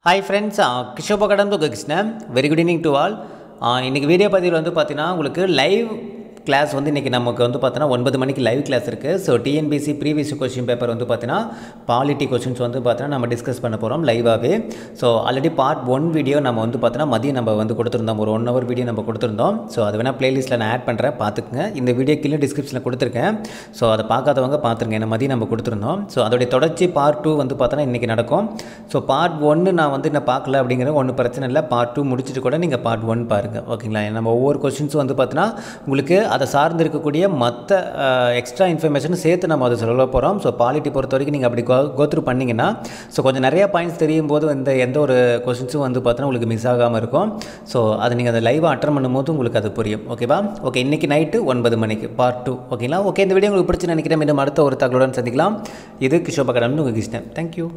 Hi friends, Kishopagadam to Krishna. Very good evening to all. In video பதிவில் வந்து பாத்தீனா உங்களுக்கு லைவ் கிளாஸ் வந்து இன்னைக்கு நமக்கு வந்து பார்த்தீனா 9 மணிக்கு லைவ் கிளாஸ் இருக்கு. So TNPSC previous question paper வந்து பார்த்தீனா பாலிட்டி क्वेश्चंस வந்து பார்த்தீனா நம்ம டிஸ்கஸ் பண்ண போறோம் லைவாவே. சோ ஆல்ரெடி பார்ட் 1 வீடியோ நம்ம வந்து பார்த்தீனா மதியம் நம்ம வந்து கொடுத்திருந்தோம். ஒரு 1 hour வீடியோ நம்ம கொடுத்திருந்தோம். சோ அது வேணா பிளேலிஸ்ட்ல நான் ஆட் பண்றேன் பாத்துக்கங்க. இந்த வீடியோ கீழ டிஸ்கிரிப்ஷன்ல கொடுத்திருக்கேன். சோ அத பார்க்காதவங்க பாத்துருங்க. என்ன மதியம் நம்ம கொடுத்திருந்தோம். சோ அதோட தொடர்ச்சி பார்ட் 2 வந்து பார்த்தீனா இன்னைக்கு நடக்கும். சோ பார்ட் 1 நான் வந்து என்ன பார்க்கல அப்படிங்கறது ஒண்ணும் பிரச்சனை இல்ல. பார்ட் 2 முடிச்சிட்டு கூட நீங்க பார்ட் 1 பாருங்க. ஓகேங்களா? நம்ம ஒவ்வொரு क्वेश्चंस வந்து பார்த்தீனா உங்களுக்கு அதை சார்ந்து இருக்கக்கூடிய மற்ற எக்ஸ்ட்ரா இன்ஃபர்மேஷன் சேர்த்து நம்ம அதை சொல்ல போகிறோம். ஸோ பாலிட்டி பொறுத்த வரைக்கும் நீங்கள் அப்படி கோத்ரூ பண்ணிங்கன்னா ஸோ கொஞ்சம் நிறைய பாயிண்ட்ஸ் தெரியும் போது எந்த ஒரு கொஸ்டின்ஸும் வந்து பார்த்தீங்கன்னா உங்களுக்கு மிஸ் ஆகாமல் இருக்கும். ஸோ அதை நீங்கள் அதை லைவாக அட்டன் பண்ணும்போது உங்களுக்கு அது புரியும். ஓகேவா? ஓகே, இன்றைக்கி நைட்டு 9 மணிக்கு பார்ட் 2. ஓகேங்களா? ஓகே, இந்த வீடியோ உங்களுக்கு பிடிச்சி நினைக்கிறேன். மீண்டும் அடுத்த ஒரு தகவலுடன் சந்திக்கலாம். இது கிஷோபகடம்னு உங்கள் கிருஷ்ணன். தேங்க்யூ.